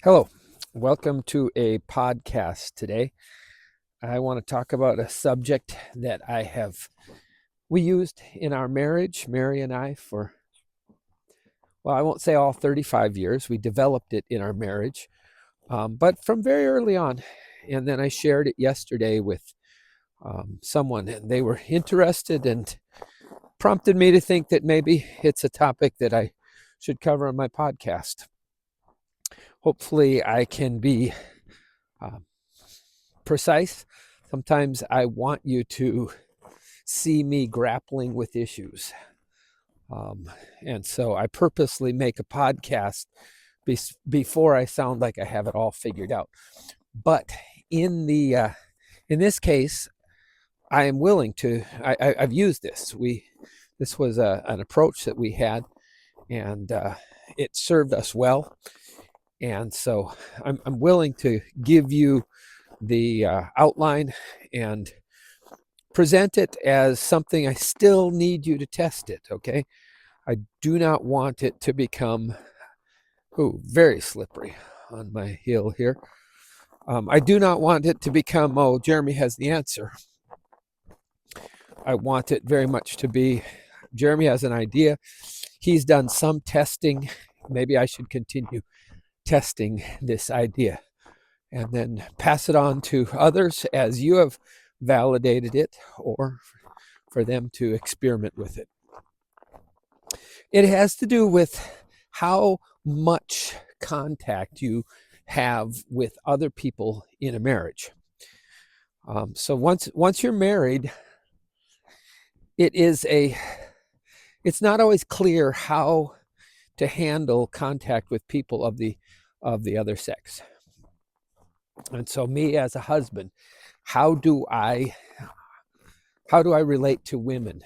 Hello, welcome to a podcast today. I want to talk about a subject that we used in our marriage, Mary and I, for, well, I won't say all 35 years. We developed it in our marriage, but from very early on. And then I shared it yesterday with someone, and they were interested and prompted me to think that maybe it's a topic that I should cover on my podcast. Hopefully, I can be precise. Sometimes I want you to see me grappling with issues. And so I purposely make a podcast before I sound like I have it all figured out. But in this case, I am willing to. I've used this. This was an approach that we had, and it served us well. And so I'm willing to give you the outline and present it as something. I still need you to test it, okay? I do not want it to become, very slippery on my heel here. I do not want it to become, oh, Jeremy has the answer. I want it very much to be, Jeremy has an idea. He's done some testing. Maybe I should continue testing this idea and then pass it on to others as you have validated it, or for them to experiment with it. It has to do with how much contact you have with other people in a marriage. So once you're married, it's not always clear how to handle contact with people of the other sex. And so me as a husband, how do I relate to women?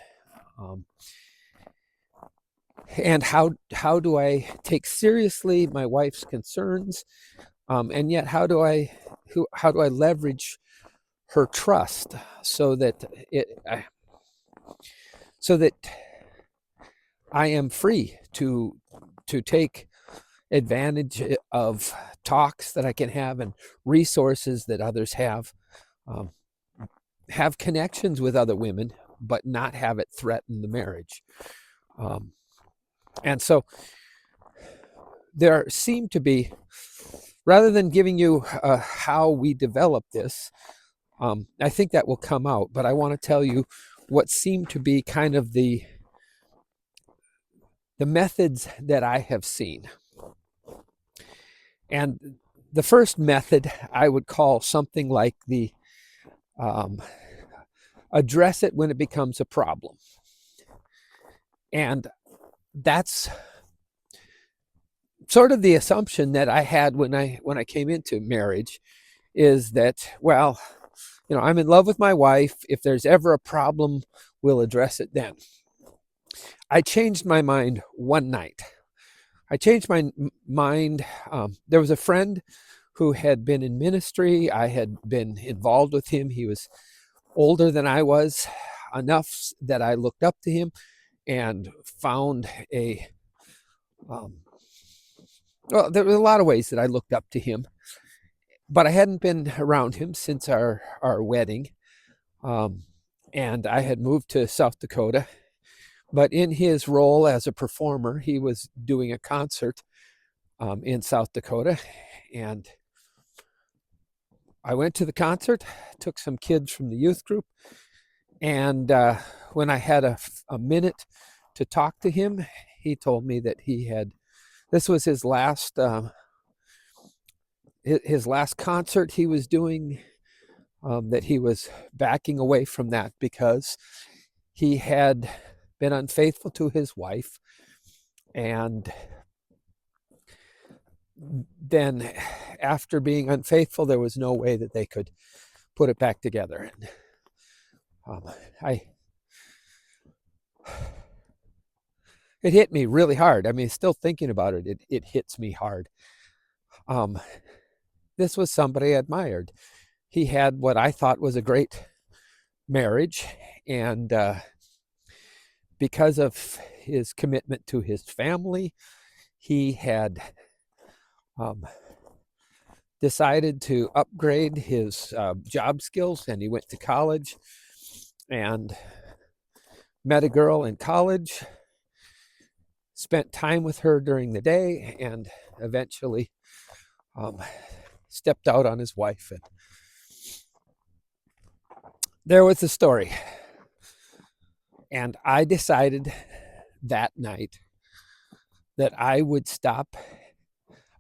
And how do I take seriously my wife's concerns? And yet how do I leverage her trust so that I am free to take advantage of talks that I can have and resources that others have connections with other women, but not have it threaten the marriage. And so there seem to be, rather than giving you how we develop this, I think that will come out, but I want to tell you what seem to be kind of the methods that I have seen. And the first method I would call something like the address it when it becomes a problem. And that's sort of the assumption that I had when I came into marriage, is that, well, I'm in love with my wife. If there's ever a problem, we'll address it then. I changed my mind one night. I changed my mind. There was a friend who had been in ministry. I had been involved with him. He was older than I was, enough that I looked up to him and found well, there were a lot of ways that I looked up to him, but I hadn't been around him since our wedding. And I had moved to South Dakota, but in his role as a performer, he was doing a concert in South Dakota. And I went to the concert, took some kids from the youth group, and when I had a minute to talk to him, he told me that this was his last concert he was doing, that he was backing away from that because he had been unfaithful to his wife. And then after being unfaithful, there was no way that they could put it back together. And it hit me really hard. I mean, still thinking about it, it hits me hard. This was somebody I admired. He had what I thought was a great marriage, and because of his commitment to his family, he had decided to upgrade his job skills, and he went to college and met a girl in college, spent time with her during the day, and eventually stepped out on his wife. And there was the story. And I decided that night that I would stop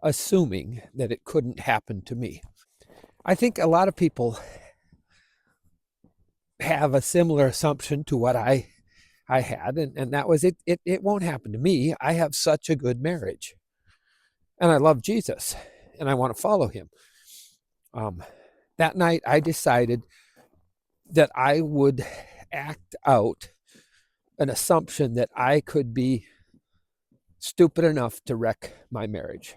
assuming that it couldn't happen to me. I think a lot of people have a similar assumption to what I had, and that was it won't happen to me. I have such a good marriage, and I love Jesus, and I want to follow him. That night, I decided that I would act out an assumption that I could be stupid enough to wreck my marriage.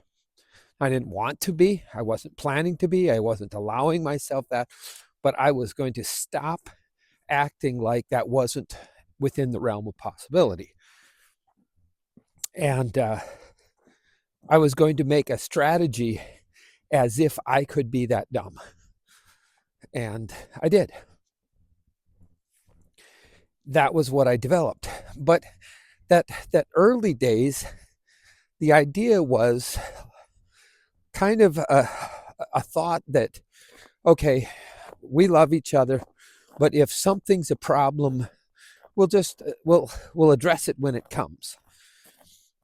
I didn't want to be. I wasn't planning to be. I wasn't allowing myself that, but I was going to stop acting like that wasn't within the realm of possibility. And I was going to make a strategy as if I could be that dumb. And I did. That was what I developed. But that early days, the idea was kind of a thought that, okay, we love each other, but if something's a problem, we'll address it when it comes.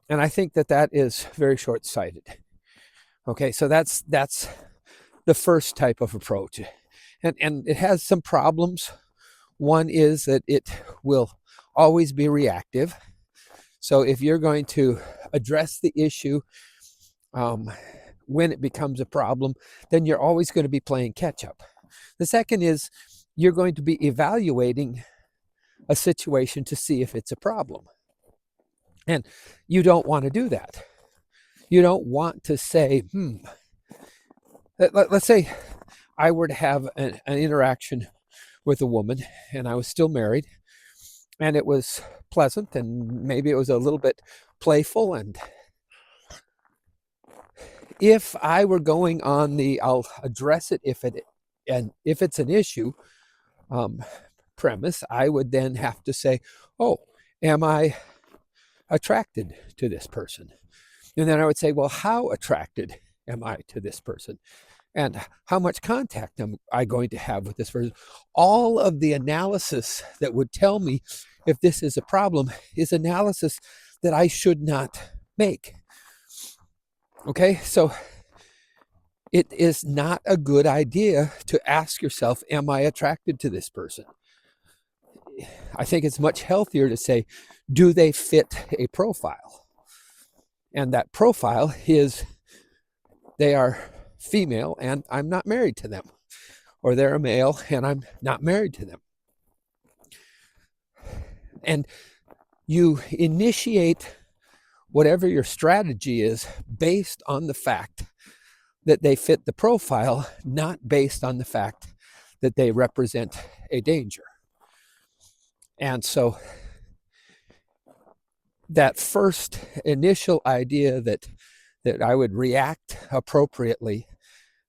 And I think that is very short-sighted. Okay, so that's the first type of approach. And it has some problems. One is that it will always be reactive. So if you're going to address the issue when it becomes a problem, then you're always going to be playing catch up. The second is you're going to be evaluating a situation to see if it's a problem. And you don't want to do that. You don't want to say, let's say I were to have an interaction with a woman and I was still married and it was pleasant and maybe it was a little bit playful, and if I were going on the I'll address it if it's an issue premise, I would then have to say, oh, am I attracted to this person? And then I would say, well, how attracted am I to this person? And how much contact am I going to have with this person? All of the analysis that would tell me if this is a problem is analysis that I should not make. Okay, so it is not a good idea to ask yourself, am I attracted to this person? I think it's much healthier to say, do they fit a profile? And that profile is they are female and I'm not married to them, or they're a male and I'm not married to them. And you initiate whatever your strategy is based on the fact that they fit the profile, not based on the fact that they represent a danger. And so that first initial idea that I would react appropriately,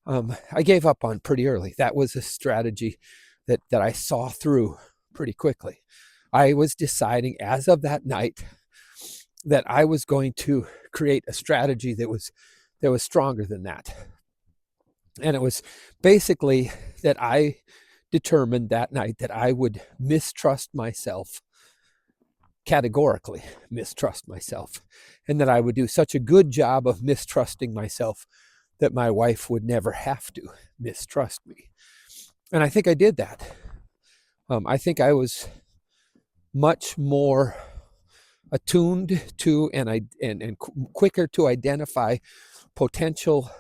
I gave up on pretty early. That was a strategy that I saw through pretty quickly. I was deciding as of that night that I was going to create a strategy that was stronger than that. And it was basically that I determined that night that I would mistrust myself, categorically mistrust myself, and that I would do such a good job of mistrusting myself that my wife would never have to mistrust me. And I think I did that. I think I was much more attuned to and quicker to identify potential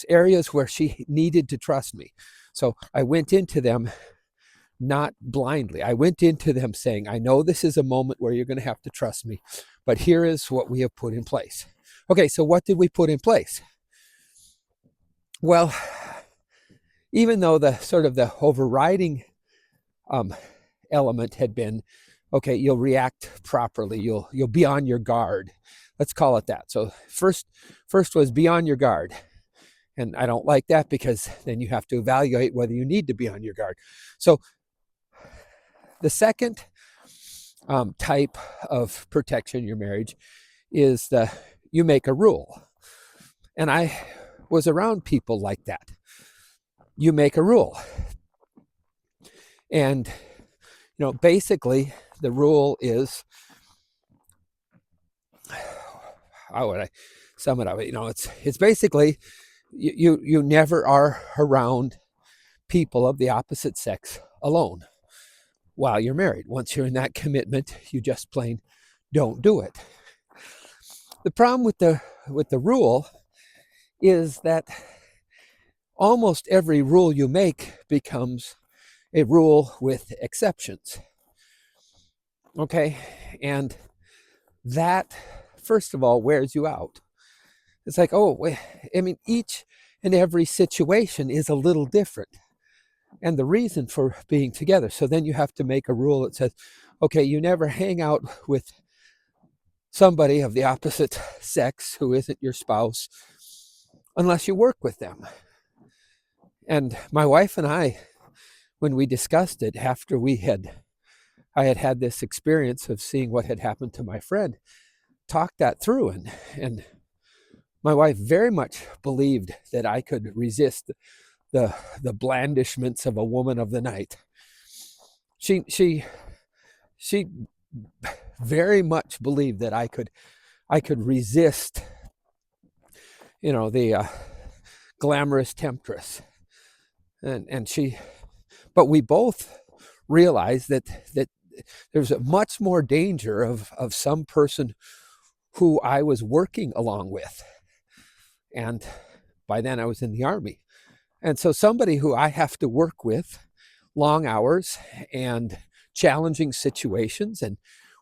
areas where she needed to trust me. So I went into them not blindly. I went into them saying, I know this is a moment where you're going to have to trust me, but here is what we have put in place. Okay, so what did we put in place? Well, even though the sort of the overriding element had been, okay, you'll react properly, you'll be on your guard. Let's call it that. So first was be on your guard. And I don't like that because then you have to evaluate whether you need to be on your guard. So the second type of protection in your marriage is you make a rule. And I was around people like that. You make a rule. And, basically the rule is, how would I sum it up? It's basically you never are around people of the opposite sex alone while you're married. Once you're in that commitment, you just plain don't do it. The problem with the rule is that almost every rule you make becomes a rule with exceptions. Okay? And that, first of all, wears you out. It's like, each and every situation is a little different. And the reason for being together. So then you have to make a rule that says, okay, you never hang out with somebody of the opposite sex who isn't your spouse unless you work with them. And my wife and I, when we discussed it after I had this experience of seeing what had happened to my friend, talked that through, and my wife very much believed that I could resist the blandishments of a woman of the night. She very much believed that I could resist, the glamorous temptress, but we both realized that there's a much more danger of some person who I was working along with. And by then I was in the Army. And so somebody who I have to work with long hours and challenging situations, and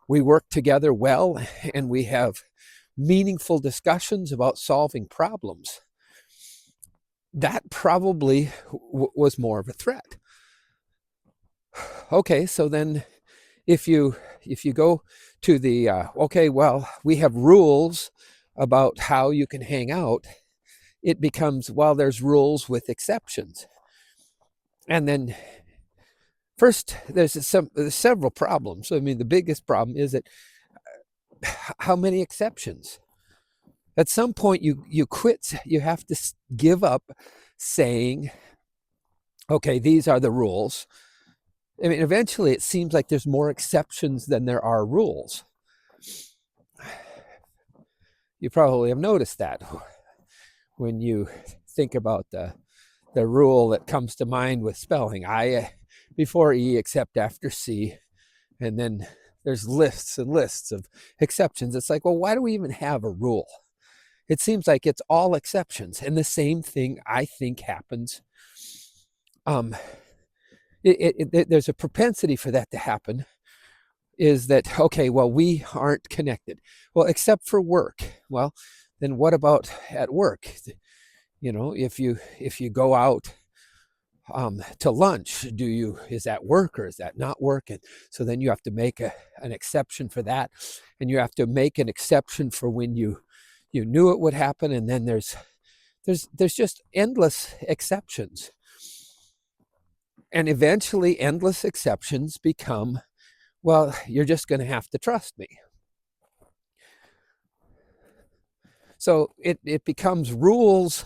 we work together well, and we have meaningful discussions about solving problems. That probably was more of a threat. Okay, so then if you go to the, we have rules about how you can hang out, it becomes, there's rules with exceptions. And then first, there's several problems. I mean, the biggest problem is that how many exceptions? At some point, you quit. You have to give up saying, okay, these are the rules. I mean, eventually, it seems like there's more exceptions than there are rules. You probably have noticed that when you think about the rule that comes to mind with spelling. I before E except after C. And then there's lists and lists of exceptions. It's like, well, why do we even have a rule? It seems like it's all exceptions. And the same thing, I think, happens. There's a propensity for that to happen, is that, okay, well, we aren't connected. Well, except for work. Well, then what about at work? If you go out to lunch, is that work or is that not work? And so then you have to make an exception for that, and you have to make an exception for when you knew it would happen. And then there's just endless exceptions, and eventually endless exceptions become, well, you're just going to have to trust me. So it becomes rules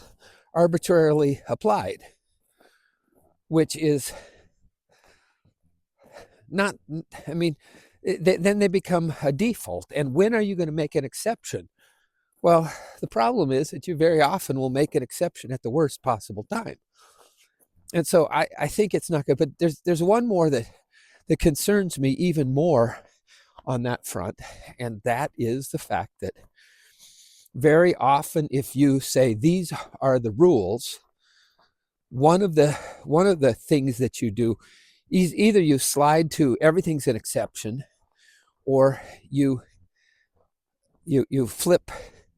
arbitrarily applied, which is not, then they become a default. And when are you going to make an exception? Well, the problem is that you very often will make an exception at the worst possible time. And so I think it's not good. But there's one more that concerns me even more on that front, and that is the fact that very often, if you say these are the rules, one of the things that you do is either you slide to everything's an exception, or you flip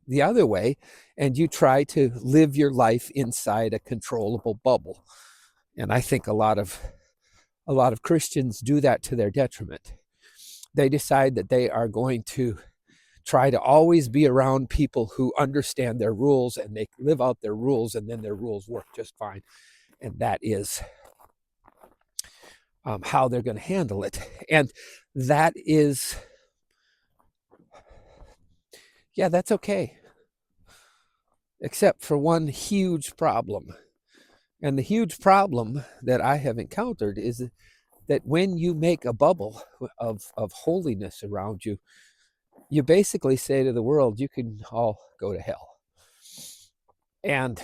the other way and you try to live your life inside a controllable bubble. And I think a lot of Christians do that to their detriment. They decide that they are going to try to always be around people who understand their rules and they live out their rules, and then their rules work just fine. And that is how they're going to handle it. And that is, yeah, that's okay. Except for one huge problem. And the huge problem that I have encountered is that when you make a bubble of holiness around you, you basically say to the world, you can all go to hell. And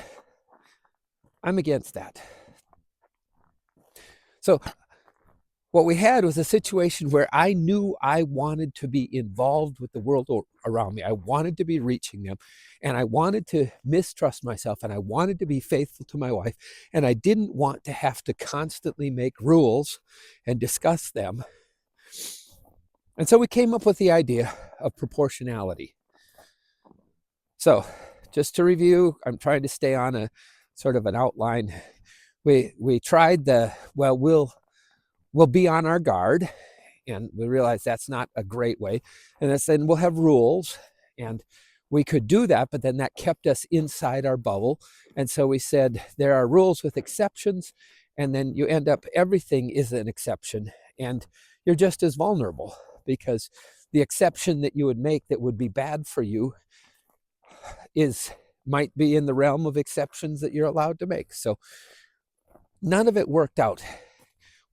I'm against that. So what we had was a situation where I knew I wanted to be involved with the world around me. I wanted to be reaching them, and I wanted to mistrust myself, and I wanted to be faithful to my wife, and I didn't want to have to constantly make rules and discuss them. And so we came up with the idea of proportionality. So just to review, I'm trying to stay on a sort of an outline. We tried we'll be on our guard, and we realized that's not a great way. And then we'll have rules, and we could do that, but then that kept us inside our bubble. And so we said there are rules with exceptions, and then you end up, everything is an exception, and you're just as vulnerable, because the exception that you would make that would be bad for you might be in the realm of exceptions that you're allowed to make. So none of it worked out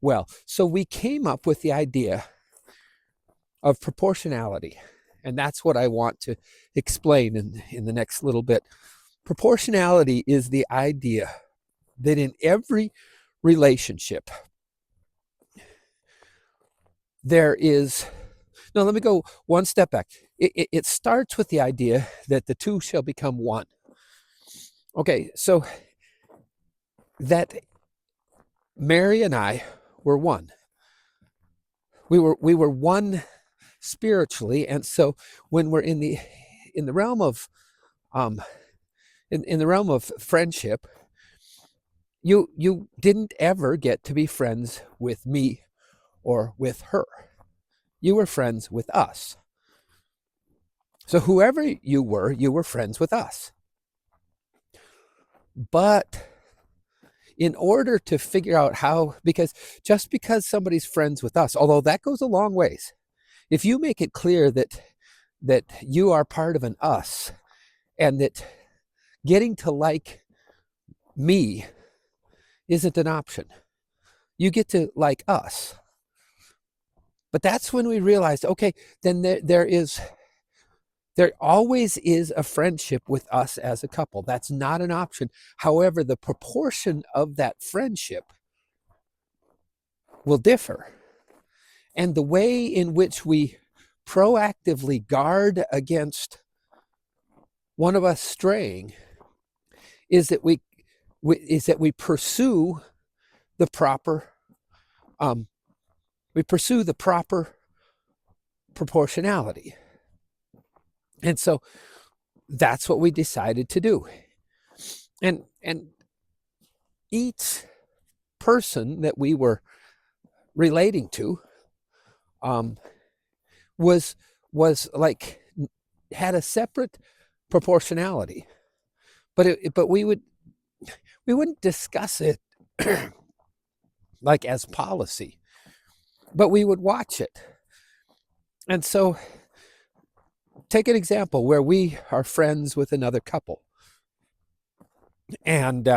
well. So we came up with the idea of proportionality. And that's what I want to explain in the next little bit. Proportionality is the idea that in every relationship, there is, no, let me go one step back. It starts with the idea that the two shall become one. Okay, so that Mary and I were one. We were one spiritually, and so when we're in the realm of in the realm of friendship, you didn't ever get to be friends with me or with her. You were friends with us. So whoever you were friends with us. But in order to figure out how, because just because somebody's friends with us, although that goes a long ways, if you make it clear that you are part of an us, and that getting to like me isn't an option, you get to like us. But that's when we realized, okay, then there always is a friendship with us as a couple. That's not an option. However, the proportion of that friendship will differ. And the way in which we proactively guard against one of us straying is that we pursue the proper proportionality. And so that's what we decided to do. And each person that we were relating to was like, had a separate proportionality, but we wouldn't discuss it like as policy, but we would watch it. And so take an example where we are friends with another couple, and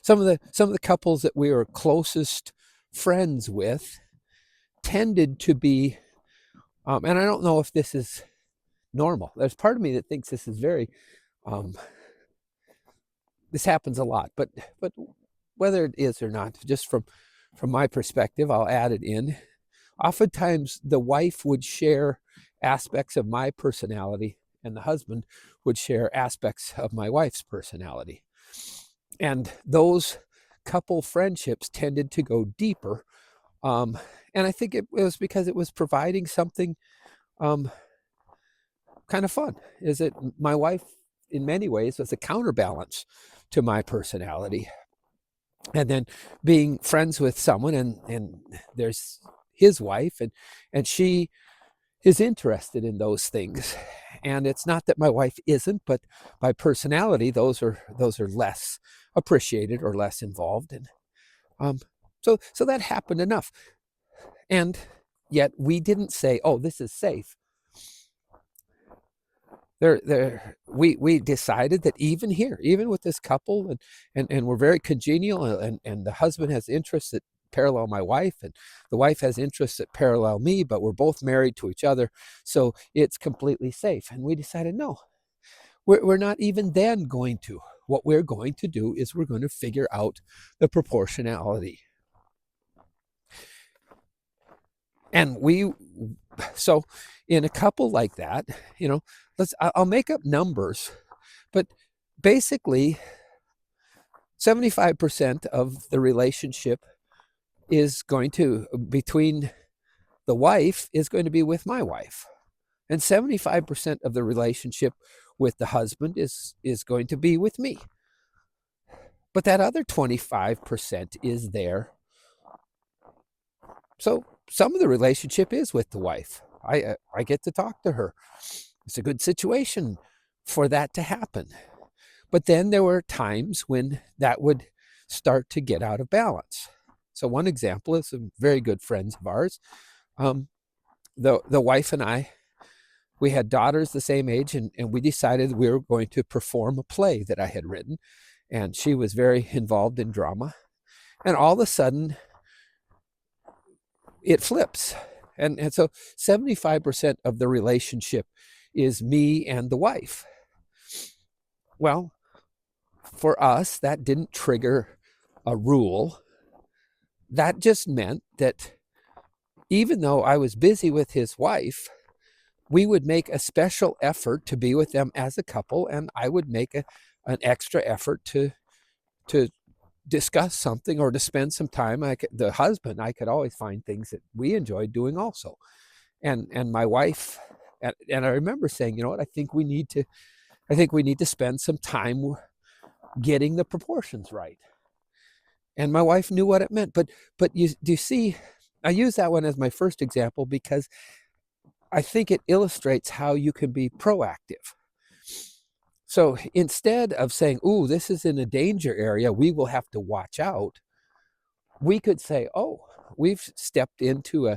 some of the couples that we were closest friends with tended to be, and I don't know if this is normal. There's part of me that thinks this is very, this happens a lot, but whether it is or not, just from my perspective, I'll add it in. Oftentimes, the wife would share aspects of my personality, and the husband would share aspects of my wife's personality. And those couple friendships tended to go deeper. And I think it was because it was providing something kind of fun. Is that my wife, in many ways, was a counterbalance to my personality. And then being friends with someone, and there's his wife, and she is interested in those things. And it's not that my wife isn't, but by personality, those are less appreciated or less involved. And so that happened enough. And yet we didn't say, oh, this is safe. We decided that even here, even with this couple, and we're very congenial, and the husband has interests that parallel my wife, and the wife has interests that parallel me, but we're both married to each other, so it's completely safe. And we decided, no, we're not even then going to. What we're going to do is we're going to figure out the proportionality. And so in a couple like that, I'll make up numbers, but basically 75% of the relationship is going to, between the wife, is going to be with my wife. And 75% of the relationship with the husband is going to be with me. But that other 25% is there. So some of the relationship is with the wife. I get to talk to her. It's a good situation for that to happen. But then there were times when that would start to get out of balance. So one example is some very good friends of ours. The wife and I, we had daughters the same age, and we decided we were going to perform a play that I had written. And she was very involved in drama. And all of a sudden, it flips. And so 75% of the relationship is me and the wife. Well, for us, that didn't trigger a rule. That just meant that even though I was busy with his wife, we would make a special effort to be with them as a couple, and I would make an extra effort to discuss something or to spend some time. The husband, I could always find things that we enjoyed doing also. And my wife, and I remember saying, you know what, I think we need to spend some time getting the proportions right. And my wife knew what it meant. But do you see, I use that one as my first example because I think it illustrates how you can be proactive. So instead of saying, "Ooh, this is in a danger area, we will have to watch out," we could say, "Oh, we've stepped into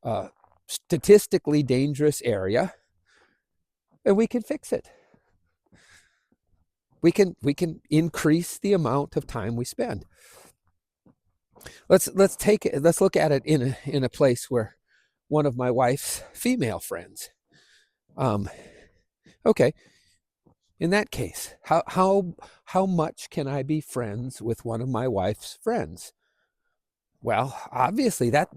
a statistically dangerous area, and we can fix it. We can increase the amount of time we spend." Let's look at it in a place where one of my wife's female friends. Okay, in that case, how much can I be friends with one of my wife's friends? Well, obviously that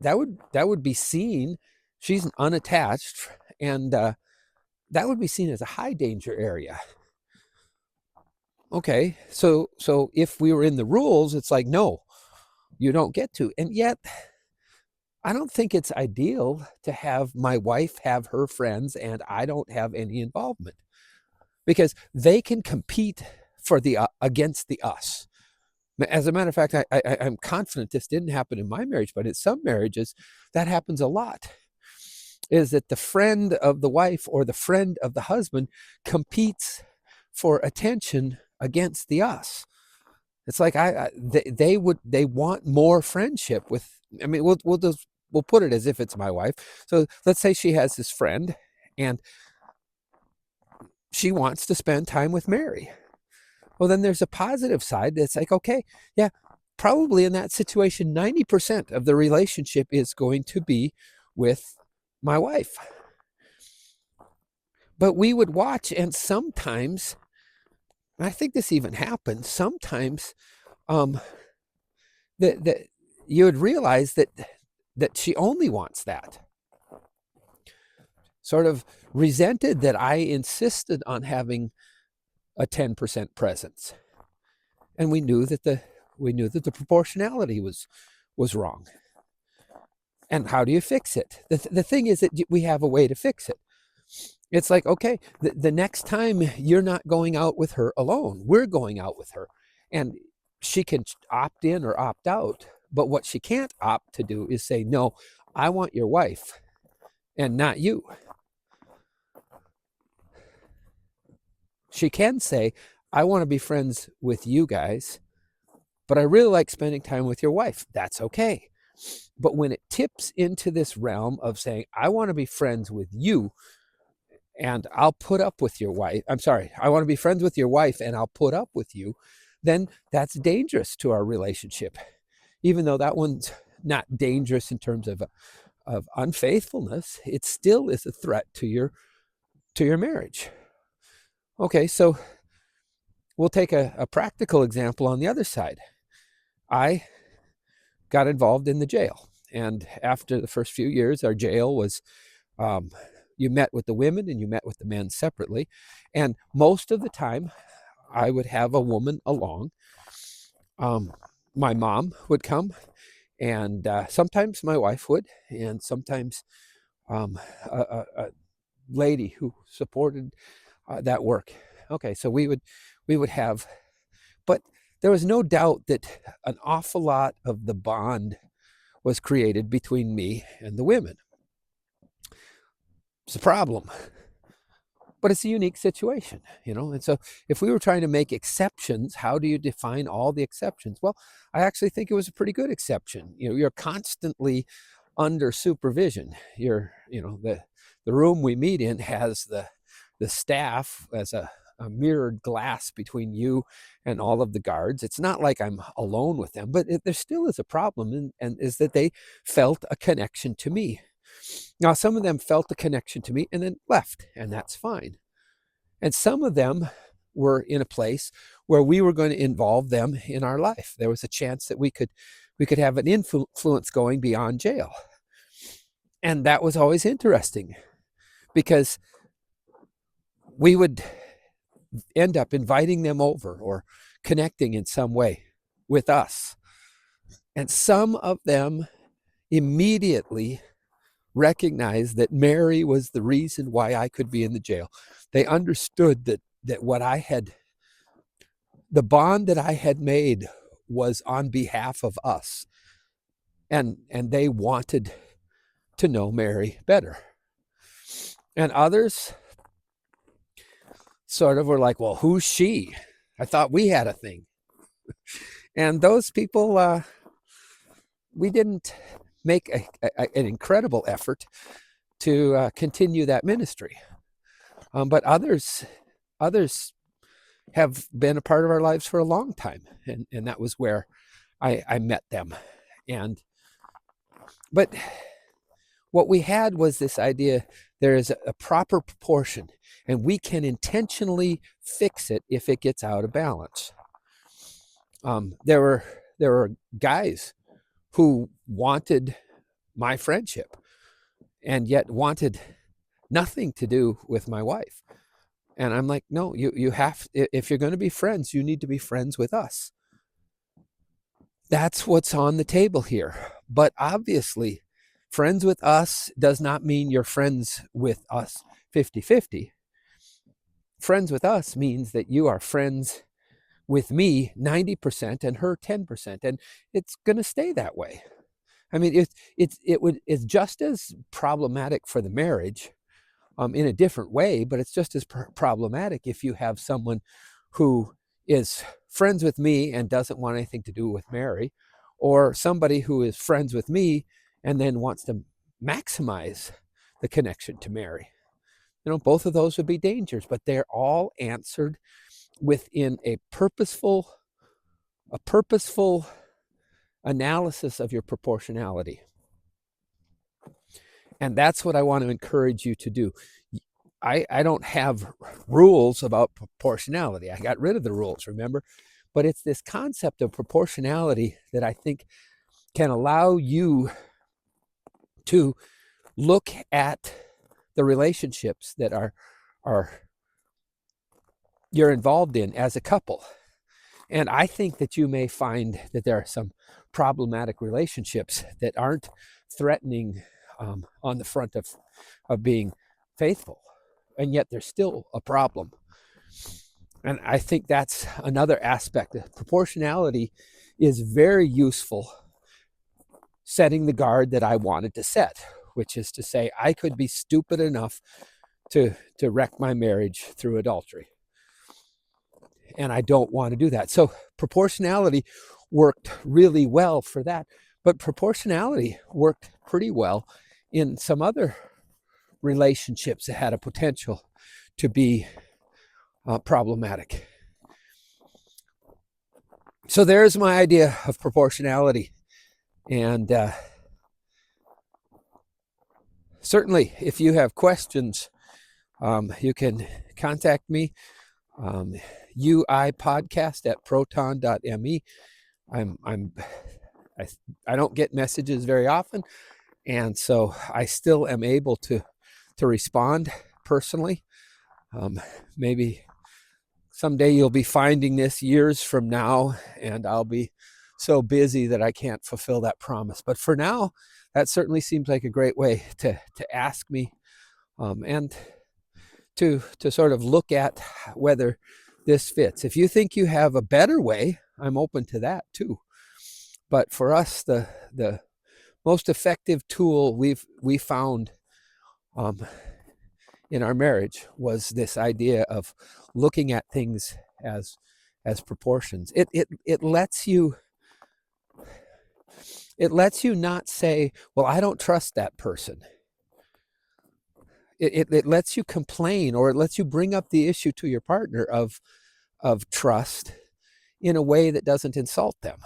would be seen. She's unattached, and that would be seen as a high danger area. Okay, so if we were in the rules, it's like, no, you don't get to. And yet, I don't think it's ideal to have my wife have her friends and I don't have any involvement, because they can compete for the against the us. As a matter of fact, I'm confident this didn't happen in my marriage, but in some marriages, that happens a lot. Is that the friend of the wife or the friend of the husband competes for attention against the us? It's like they want more friendship with. I mean, we'll put it as if it's my wife. So let's say she has this friend, and she wants to spend time with Mary. Well, then there's a positive side that's like, okay, yeah, probably in that situation, 90% of the relationship is going to be with my wife. But we would watch, and sometimes, I think this even happens, sometimes that you would realize that she only wants that. Sort of resented that I insisted on having a 10% presence. And we knew that the proportionality was wrong. And how do you fix it? The thing is that we have a way to fix it. It's like, okay, the next time you're not going out with her alone, we're going out with her. And she can opt in or opt out. But what she can't opt to do is say, no, I want your wife. and not you. She can say, I want to be friends with you guys, but I really like spending time with your wife. That's okay. But when it tips into this realm of saying, I want to be friends with you and I'll put up with your wife, I want to be friends with your wife and I'll put up with you, then that's dangerous to our relationship. Even though that one's not dangerous in terms of unfaithfulness, it still is a threat to your marriage. Okay, so we'll take a practical example on the other side. I got involved in the jail. And after the first few years, our jail was, you met with the women and you met with the men separately. And most of the time, I would have a woman along. My mom would come, and sometimes my wife would, and sometimes a lady who supported that work. Okay, so we would have, but there was no doubt that an awful lot of the bond was created between me and the women. It's a problem, but it's a unique situation, and so if we were trying to make exceptions, how do you define all the exceptions? Well, I actually think it was a pretty good exception. You're constantly under supervision. The room we meet in has the staff as a mirrored glass between you and all of the guards. It's not like I'm alone with them, but there still is a problem, and is that they felt a connection to me. Now, some of them felt the connection to me and then left, and that's fine. And some of them were in a place where we were going to involve them in our life. There was a chance that we could have an influence going beyond jail. And that was always interesting, because we would end up inviting them over or connecting in some way with us. And some of them immediately recognized that Mary was the reason why I could be in the jail. They understood that the bond that I had made was on behalf of us. And they wanted to know Mary better. And others sort of were like, well, who's she? I thought we had a thing. And those people, we didn't make an incredible effort to continue that ministry. But others have been a part of our lives for a long time. And that was where I met them. But what we had was this idea, there is a proper proportion, and we can intentionally fix it if it gets out of balance. There were guys who wanted my friendship and yet wanted nothing to do with my wife. And I'm like, no, you have, if you're going to be friends, you need to be friends with us. That's what's on the table here. But obviously, friends with us does not mean you're friends with us 50-50. Friends with us means that you are friends with me 90% and her 10%, and it's going to stay that way. I mean, it's just as problematic for the marriage, in a different way, but it's just as problematic if you have someone who is friends with me and doesn't want anything to do with Mary, or somebody who is friends with me and then wants to maximize the connection to Mary. Both of those would be dangers, but they're all answered within a purposeful analysis of your proportionality. And that's what I want to encourage you to do. I don't have rules about proportionality. I got rid of the rules, remember? But it's this concept of proportionality that I think can allow you to look at the relationships that you're involved in as a couple. And I think that you may find that there are some problematic relationships that aren't threatening on the front of being faithful, and yet there's still a problem. And I think that's another aspect. Proportionality is very useful setting the guard that I wanted to set, which is to say I could be stupid enough to wreck my marriage through adultery. And I don't want to do that. So proportionality worked really well for that. But proportionality worked pretty well in some other relationships that had a potential to be problematic. So there's my idea of proportionality. And certainly, if you have questions, you can contact me. uipodcast@proton.me. I don't get messages very often, and so I still am able to respond personally. Maybe someday you'll be finding this years from now, and I'll be so busy that I can't fulfill that promise. But for now, that certainly seems like a great way to ask me, and to sort of look at whether this fits. If you think you have a better way, I'm open to that too. But for us, the most effective tool we found in our marriage was this idea of looking at things as proportions. It lets you not say, well, I don't trust that person. It lets you complain, or it lets you bring up the issue to your partner of trust in a way that doesn't insult them.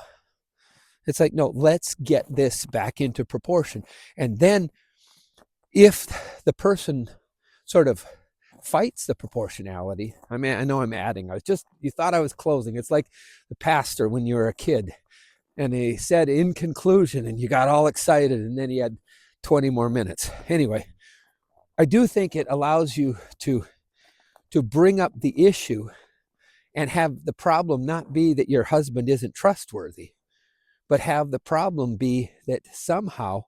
It's like, no, let's get this back into proportion. And then if the person sort of fights the proportionality, I mean, I know I'm adding, you thought I was closing. It's like the pastor when you were a kid and he said in conclusion and you got all excited and then he had 20 more minutes. Anyway, I do think it allows you to bring up the issue and have the problem not be that your husband isn't trustworthy, but have the problem be that somehow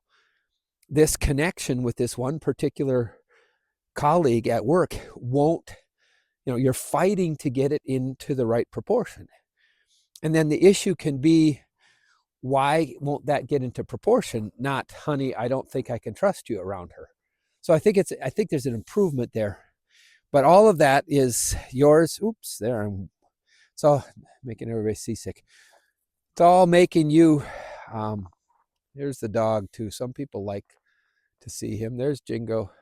this connection with this one particular colleague at work won't, you're fighting to get it into the right proportion. And then the issue can be, why won't that get into proportion? Not, honey, I don't think I can trust you around her. So I think there's an improvement there. But all of that is yours. Oops, there. It's all making everybody seasick. It's all making you, here's the dog too. Some people like to see him. There's Jingo.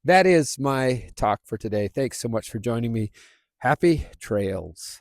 That is my talk for today. Thanks so much for joining me. Happy trails.